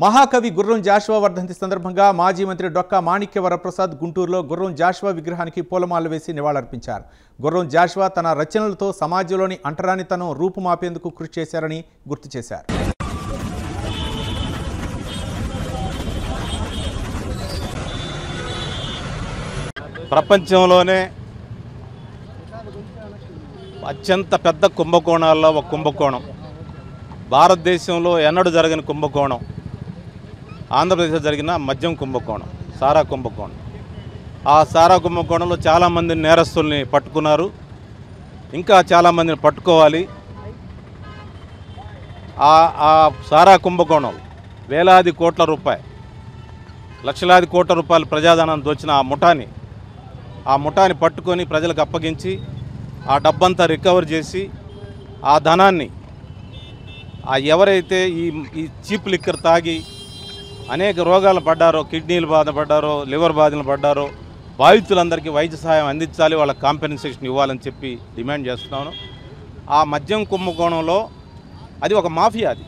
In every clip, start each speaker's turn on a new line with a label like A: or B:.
A: మహాకవి గుర్రం జాషువా వర్ధంతి సందర్భంగా మాజీ మంత్రి డొక్కా మాణిక్య వరప్రసాద్ గుంటూరులో గుర్రం జాషువా విగ్రహానికి పూలమాలలు వేసి నివాళులర్పించారు. గుర్రం జాషువా తన రచనలతో సమాజంలోని అంటరానితనం రూపుమాపేందుకు కృషి చేశారని గుర్తు చేశారు.
B: ప్రపంచంలోనే అత్యంత పెద్ద కుంభకోణాల్లో ఒక కుంభకోణం, భారతదేశంలో ఎన్నడూ జరగని కుంభకోణం ఆంధ్రప్రదేశ్లో జరిగిన మద్యం కుంభకోణం, సారా కుంభకోణం. ఆ సారా కుంభకోణంలో చాలామంది నేరస్తుల్ని పట్టుకున్నారు, ఇంకా చాలామందిని పట్టుకోవాలి. ఆ సారా కుంభకోణం వేలాది కోట్ల రూపాయలు, లక్షలాది కోట్ల రూపాయల ప్రజాధనాన్ని దోచిన ఆ ముఠాని పట్టుకొని ప్రజలకు అప్పగించి ఆ డబ్బంతా రికవర్ చేసి ఆ ధనాన్ని ఎవరైతే ఈ చీప్ లిక్కర్ తాగి అనేక రోగాలు పడ్డారో, కిడ్నీలు బాధపడ్డారో, లివర్ బాధలు పడ్డారో బాధితులందరికీ వైద్య సహాయం అందించాలి, వాళ్ళకి కాంపెన్సేషన్ ఇవ్వాలని చెప్పి డిమాండ్ చేస్తున్నాను. ఆ మద్యం కుంభకోణంలో అది ఒక మాఫియా, అది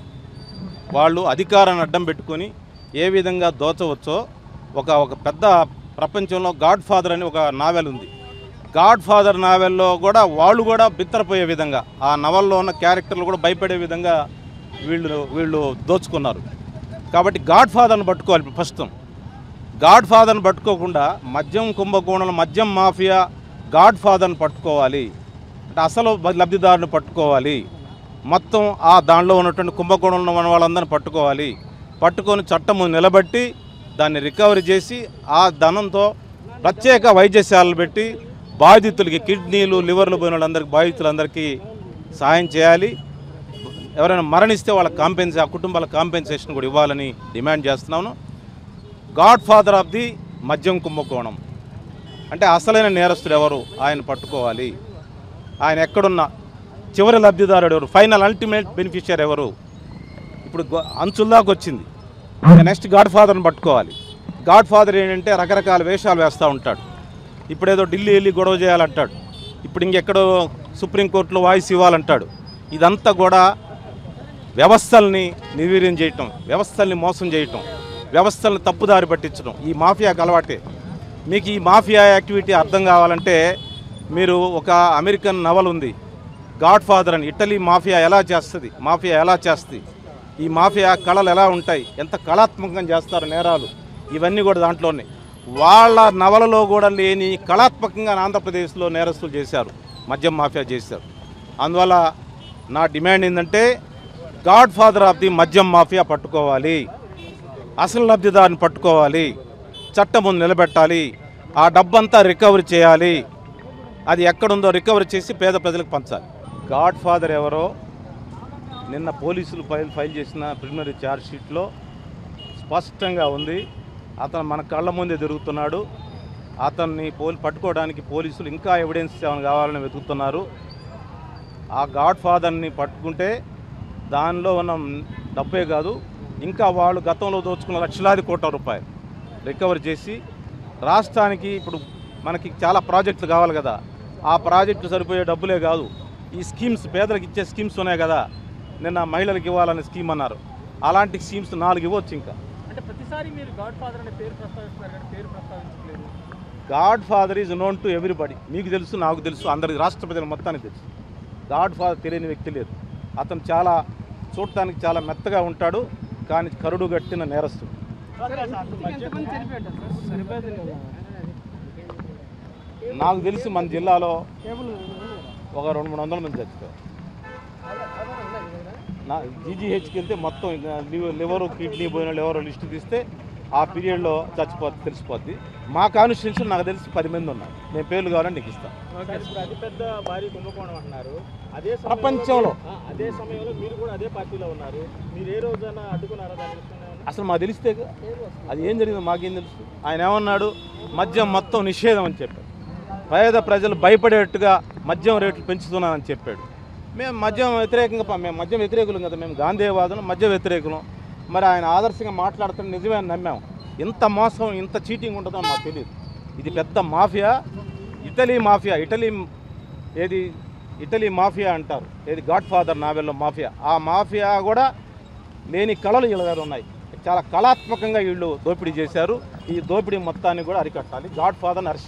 B: వాళ్ళు అధికారాన్ని అడ్డం పెట్టుకొని ఏ విధంగా దోచవచ్చో ఒక పెద్ద ప్రపంచంలో గాడ్ ఫాదర్ అని ఒక నావెల్ ఉంది. గాడ్ ఫాదర్ నావెల్లో కూడా వాళ్ళు కూడా బిత్తరపోయే విధంగా, ఆ నవల్లో ఉన్న క్యారెక్టర్లు కూడా భయపడే విధంగా వీళ్ళు దోచుకున్నారు. కాబట్టి గాడ్ ఫాదర్ని పట్టుకోవాలి. ప్రస్తుతం గాడ్ ఫాదర్ని పట్టుకోకుండా మద్యం కుంభకోణంలో మద్యం మాఫియా గాడ్ ఫాదర్ని పట్టుకోవాలి, అంటే అసలు లబ్ధిదారుని పట్టుకోవాలి. మొత్తం ఆ దానిలో ఉన్నటువంటి కుంభకోణంలో ఉన్న వాళ్ళందరినీ పట్టుకొని చట్టము నిలబెట్టి దాన్ని రికవరీ చేసి ఆ ధనంతో ప్రత్యేక వైద్యశాలలు పెట్టి బాధితులకి, కిడ్నీలు లివర్లు పోయిన వాళ్ళందరికీ, బాధితులందరికీ సహాయం చేయాలి. ఎవరైనా మరణిస్తే వాళ్ళకి ఆ కుటుంబాల కాంపెన్సేషన్ కూడా ఇవ్వాలని డిమాండ్ చేస్తున్నాను. గాడ్ ఫాదర్ ఆఫ్ ది మద్యం కుంభకోణం అంటే అసలైన నేరస్తుడు ఎవరు, ఆయన పట్టుకోవాలి. ఆయన ఎక్కడున్నా చివరి లబ్ధిదారుడు ఎవరు, ఫైనల్ అల్టిమేట్ బెనిఫిషియర్ ఎవరు, ఇప్పుడు అంచుల్దాకా వచ్చింది. నెక్స్ట్ గాడ్ ఫాదర్ని పట్టుకోవాలి. గాడ్ ఫాదర్ ఏంటంటే రకరకాల వేషాలు వేస్తూ ఉంటాడు. ఇప్పుడేదో ఢిల్లీ వెళ్ళి గొడవ చేయాలంటాడు, ఇప్పుడు ఇంకెక్కడో సుప్రీంకోర్టులో వాయిస్ ఇవ్వాలంటాడు. ఇదంతా కూడా వ్యవస్థల్ని నిర్వీర్యం చేయటం, వ్యవస్థల్ని మోసం చేయటం, వ్యవస్థల్ని తప్పుదారి పట్టించడం ఈ మాఫియాకు అలవాటే. మీకు ఈ మాఫియా యాక్టివిటీ అర్థం కావాలంటే మీరు ఒక అమెరికన్ నవల్ ఉంది గాడ్ ఫాదర్ అని, ఇటలీ మాఫియా ఎలా చేస్తుంది, ఈ మాఫియా కళలు ఎలా ఉంటాయి, ఎంత కళాత్మకంగా చేస్తారు నేరాలు, ఇవన్నీ కూడా దాంట్లోనే. వాళ్ళ నవలలో కూడా లేని కళాత్మకంగా ఆంధ్రప్రదేశ్లో నేరస్తులు చేశారు, మద్యం మాఫియా చేశారు. అందువల్ల నా డిమాండ్ ఏంటంటే గాడ్ ఫాదర్ ఆఫ్ ది మద్యం మాఫియా పట్టుకోవాలి, అసలు లబ్ధిదారుని పట్టుకోవాలి, చట్టం ముందు నిలబెట్టాలి, ఆ డబ్బంతా రికవరీ చేయాలి, అది ఎక్కడుందో రికవరీ చేసి పేద ప్రజలకు పంచాలి. గాడ్ ఫాదర్ ఎవరో నిన్న పోలీసులు ఫైల్ చేసిన ప్రిలిమినరీ ఛార్జ్ షీట్లో స్పష్టంగా ఉంది. అతను మన కళ్ళ ముందే తిరుగుతున్నాడు. అతన్ని పట్టుకోవడానికి పోలీసులు ఇంకా ఎవిడెన్స్ ఏమైనా కావాలని వెతుకుతున్నారు. ఆ గాడ్ ఫాదర్ని పట్టుకుంటే దానిలో ఉన్న డబ్బే కాదు, ఇంకా వాళ్ళు గతంలో దోచుకున్న లక్షలాది కోట్ల రూపాయలు రికవరీ చేసి రాష్ట్రానికి, ఇప్పుడు మనకి చాలా ప్రాజెక్టులు కావాలి కదా, ఆ ప్రాజెక్టులు సరిపోయే డబ్బులే కాదు, ఈ స్కీమ్స్ పేదలకు ఇచ్చే స్కీమ్స్ ఉన్నాయి కదా, నిన్న మహిళలకు ఇవ్వాలనే స్కీమ్ అన్నారు, అలాంటి స్కీమ్స్ 4 ఇవ్వచ్చు. ఇంకా
C: అంటే ప్రతిసారి మీరు గాడ్ ఫాదర్ అనే పేరు ప్రస్తావిస్తున్నారు కానీ పేరు ప్రస్తావించలేదు.
B: God father is known to everybody. మీకు తెలుసు, నాకు తెలుసు, అందరికి, రాష్ట్ర ప్రజలు మొత్తానికి తెలుసు. గాడ్ ఫాదర్ తెలియని వ్యక్తి లేదు. అతను చూడటానికి చాలా మెత్తగా ఉంటాడు, కానీ కరుడు గట్టిన నేరస్తుడు. నాకు తెలిసి మన జిల్లాలో ఒక 200-300 మంది చచ్చిపోయారు. జీజీహెచ్కి వెళ్తే మొత్తం లివరు, కిడ్నీ పోయిన లివర్ లిస్టు తీస్తే ఆ పీరియడ్లో తెలిసిపోద్ది. మా కాన్స్టిట్యూన్సీ నాకు తెలిసి 10 మంది ఉన్నారు. నేను పేర్లు కావాలని నీకు ఇస్తాను.
C: అతిపెద్ద భారీ కుంభకోణం అంటున్నారు.
B: ప్రపంచంలో
C: అదే సమయంలో మీరు కూడా అదే పార్టీలో ఉన్నారు. మీరు ఏ రోజైనా అడ్డుకున్నారా దాని విషయంలో?
B: అసలు మాకు తెలిస్తే అది ఏం జరిగిందో మాకేం తెలుసు. ఆయన ఏమన్నాడు, మద్యం మొత్తం నిషేధం అని చెప్పాడు. పేద ప్రజలు భయపడేట్టుగా మద్యం రేట్లు పెంచుతున్నానని చెప్పాడు. మేము మద్యం వ్యతిరేకులు కదా, మేము గాంధీవాదులు, మద్య వ్యతిరేకులం. మరి ఆయన ఆదర్శంగా మాట్లాడుతున్న నిజమే అని నమ్మాము. ఇంత మోసం, ఇంత చీటింగ్ ఉంటుందో మాకు తెలియదు. ఇది పెద్ద mafia, Italy mafia. Italy mafia అంటారు, ఏది గాడ్ ఫాదర్ నావెల్లో మాఫియా. ఆ మాఫియా కూడా లేని కళలు ఇలా ఉన్నాయి. చాలా కళాత్మకంగా వీళ్ళు దోపిడీ చేశారు. ఈ దోపిడీ మొత్తాన్ని కూడా అరికట్టాలి. Godfather నర్ష.